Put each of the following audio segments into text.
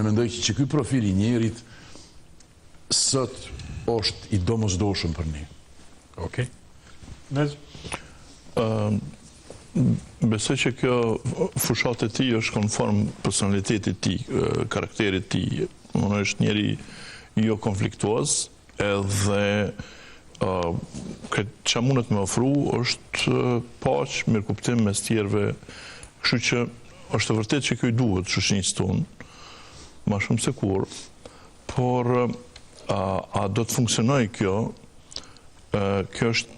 Unë mendoj që ky profil I njerit sot është I domosdoshëm për ne. Okej. Besoj që kjo fushat e tij është konform personalitetit tij, karakterit tij. Unë është njeri jo konfliktuos, edhe që mundet me ofru është paqë, mirëkuptim mes tjerëve, kështu që është e vërtet që kjo I duhet shoqërisë tonë, ma shumë se kur, por a do të funksionoj kjo, kjo është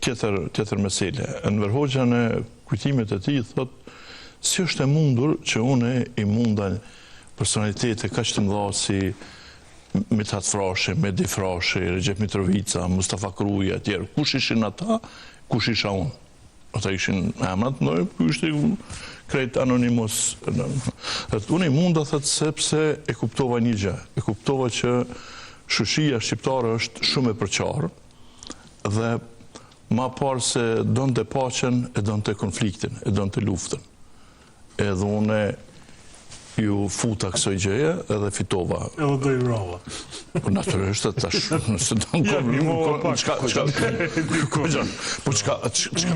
tjetër mesele. Enver Hoxha në kujtimet e tij thot, si është e mundur që une I munda personalitete kaq të mëdha si Mithat Frashi, Medi Frashi, Recep Mitrovica, Mustafa Kruja, tjerë. Kush ishin ata, kush isha unë? Ata ishin emrat, ku ishte krejt anonimos. Unë I munda, thët, sepse e kuptova një gjë. E kuptova që shoqëria shqiptare është shumë e përqarë dhe ma parë se donte paqen, e donte konfliktin, e donte luftën. Edhe une ju futa kësoj gjëje edhe fitova. Edhe do I vrova. Po natyrisht tash, nëse do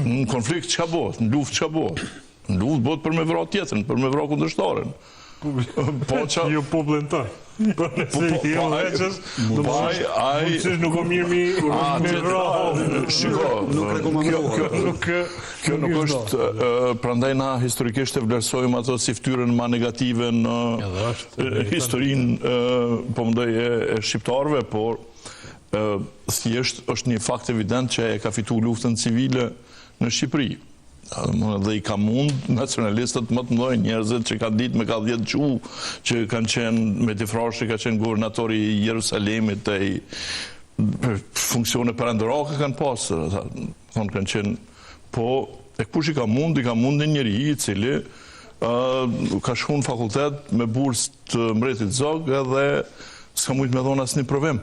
në konflikt çka bëhet, në luftë çka bëhet? Në luftë bëhet për me vrarë tjetrën, për me vrarë kundërshtaren. Jo publin të. Po nëse I veçës, do më qysh nuk o mirë me vrarë. Shiko, kjo nuk është, prandaj na historikisht e vlerësojmë ato si ftyrën ma negative në historinë, po mendoj e shqiptarëve, por thjesht është një fakt evident që e ka fitu luftën civile në Shqipëri. Dhe I ka mund nacionalistët më të mëdhenj, njerëzit që kanë ditë me ka 10 quh, që kanë qenë Medi Frashi, ka qenë guvernatori I Jerusalemit, funksione perandorake kanë pasur, kanë qenë, po e kush I ka mund një njeri I cili ka shku në fakultet me bursë të mbretit zog edhe s'ka mujt me dhonë asnjë provim.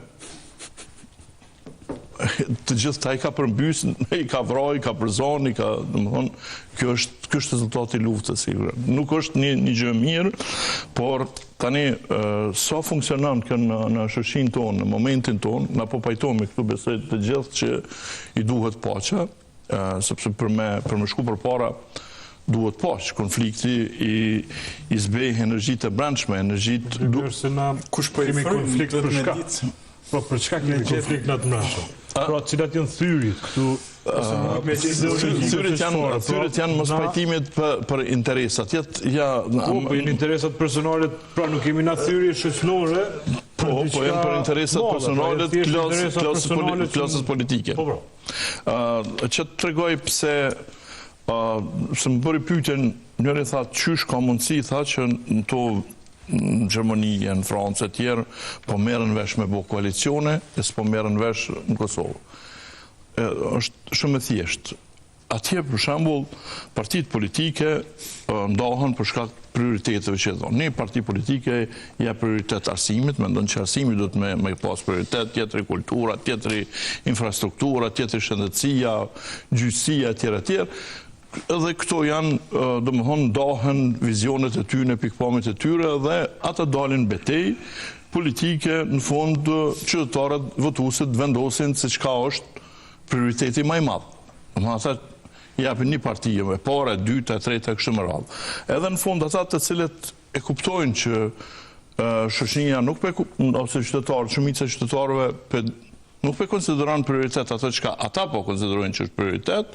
Të gjithë ta I ka përmbys, I ka vroj, I ka përzon, kjo është rezultati I luftës. Nuk është një gjë mirë, por tani sa funksionon kjo në shoqërinë tonë, në momentin tonë, na po pajtohemi këtu besoj të gjithë që I duhet paqja, sepse për me shku përpara duhet paqë, konflikti I zbej energjitë e brendshme, energjitë... Kush po I konflikt për shka? Po për çka kemi konflikt në të mbrapsht? Pra cilat janë thyrit këtu? Thyrit janë mos pajtimit për interesat. Po janë interesat personale, pra nuk kemi na thyrje shoqërore. Po janë për interesat personale të klasës politike. Që të tregoj pse se më bëri pyetjen, njëri tha qysh ka mundësi, tha që në to në Gjermani, në Francë e tjerë, po merren vesh me bo koalicione, e s'po merren vesh në Kosovë. Është shumë e thjeshtë. Atje, për shembull, partitë politike ndahen për shkak të prioriteteve që thonë. Një parti politike ja prioritet arsimit, mendon që arsimi do të me pas prioritet, tjetri kultura, tjetri infrastruktura, tjetri shëndetësia, gjyqësia, etj. Edhe këto janë, domethënë, ndahen vizionet e tyre, pikpamjet e tyre dhe ata dalin betej politike, në fund qytetarët votuesit vendosin se çka është prioriteti më I madh. Ata japin një parti me parë, dyta, treta kështu me radhë. Edhe në fund ata të cilët e kuptojnë që shoqëria nuk ose qytetarët, shumica e qytetarëve nuk po konsideron prioritet ato që ata po konsiderojnë që është prioritet,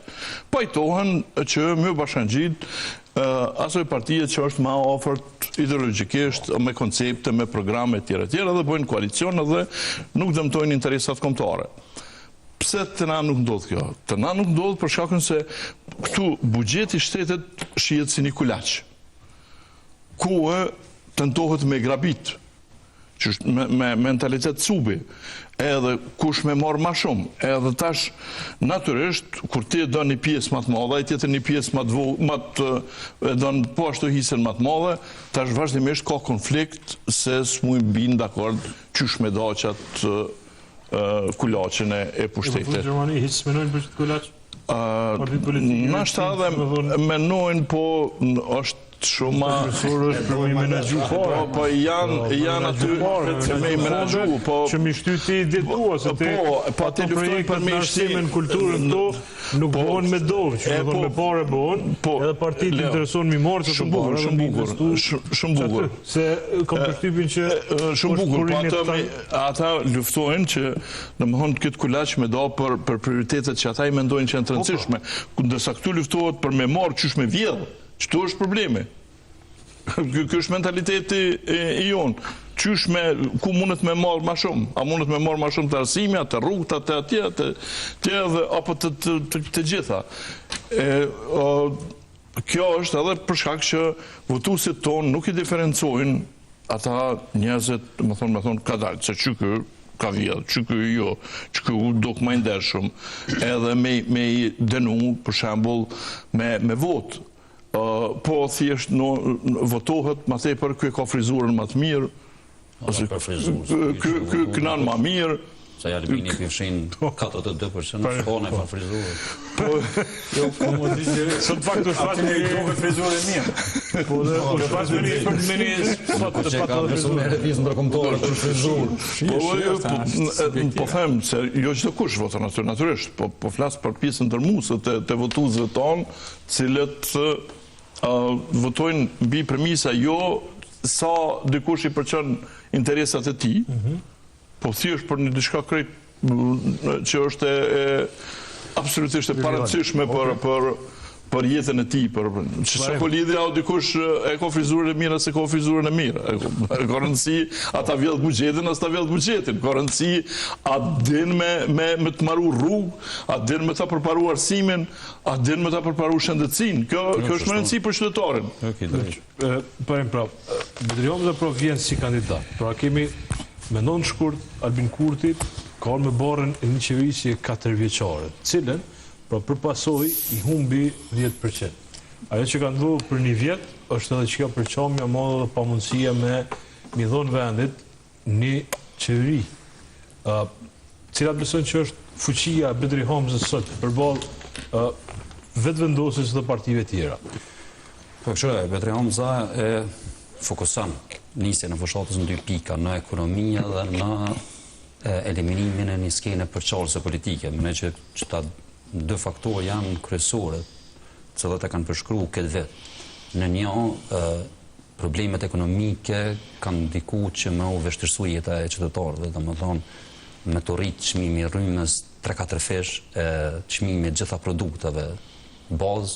pajtohen që më bashkangjit asoj partije që është më afërt ideologjikisht, me koncepte, me programe etj. Dhe bëjnë koalicion dhe nuk dëmtojnë interesat kombëtare. Pse të na nuk ndodh kjo? Të na nuk ndodh për shkakun se këtu buxheti I shtetit shihet si një kulaç. Ku tentohet me grabit, që është me mentalitet cubi, edhe kush me marë ma shumë, edhe tash natyrisht, kur ti do një pjesë më të madhe, tjetër një pjesë më të do në po ashtu hisën më të madhe, tash vazhdimisht ka konflikt se s'muj binë dakord qysh me daqat kulaqin e pushtetit. Në Gjermani hiç s'menojnë për qëtë kulaq? Nashta edhe menojnë, po është Shumë Profesor është për me menaxhu fare. po janë aty që me menaxhu, po që mi shty ti detua se te po te luftojnë për me arsimin kulturën këto nuk bëhen me dovë, që do të thonë me parë bëhen, edhe partitë intereson mi marrë shumë bukur. Se kam përshtypjen që shumë bukur, po ata luftojnë që domethënë këtë kulaç me do për prioritetet që ata i mendojnë që janë të rëndësishme, ndërsa këtu luftohet për me marrë qysh me vjedh. Çto është problemi? Ky është mentaliteti i jonë. Ku mundet me marrë ma shumë? A mundet me marrë ma shumë të arsimja, të rrugta, të atje, apo të gjitha? Kjo është edhe për shkak që votuesit tonë nuk i diferencojnë ata njerëzit, më thonë, ka dalë, se që ka vjedhë, që jo, që duk ma ndershëm, edhe me i denu, për shembull, me votë. Po thjesht votohet ma tepër ky ka frizurën më të mirë, ky kënan më mirë. Se Albini pëfshin 42% në shkone pa frizurën. Sot fakt është fakt me i frizurën mirë. Po dhe është fakt me i për me një sot të patë dhe frizurën. Me revizë ndërkombëtare për frizurën. Po them se jo çdo kush voton aty natyrisht, po flas për pjesën ndërmuese të votuesve tonë, cilët votojnë mbi premisa jo sa dikush i përqen interesat e tij, po thjesht për një diçka krejt që është absolutisht e parëndësishme për jetën e tij, ç'sa po lidhja o dikush e ka frizurën e mirë se ka frizurën e mirë. Ka rëndësi ata vjedh buxhetin, as ta vjedh buxhetin. Ka rëndësi a din me të marru rrugë, a din me ta përparu arsimin, a din me ta përparu shëndetësinë. Kjo është më rëndësi për qytetarin. Parim prap, Bedri Homza vjen si kandidat. Pra kemi me non shkurt Albin Kurti ka me barën e një qeverisje 4 vjeçare, cilën pra për pasoj i humbi 10%. Ajo që ka ndodhur për një vjet është edhe që ka përqamja madhe dhe pamundësia me mi dhonë vendit një qeveri. Cilat besojnë që është fuqia Bedri Homzës sot përballë vetëvendosjes dhe partive tjera. Po kështu Bedri Homza e fokuson nisjen e fushatës në 2 pika, në ekonomia dhe në eliminimin e një skene përçarëse politike, me që ta 2 faktorë janë kryesore, cilët e kanë përshkruar këtë vit. Në një problemet ekonomike kanë ndikuar që më u vështirësua jeta e qytetarëve, domethënë me të rritë çmimi i rrymës 3-4 fish, çmimi i gjitha produkteve bazë,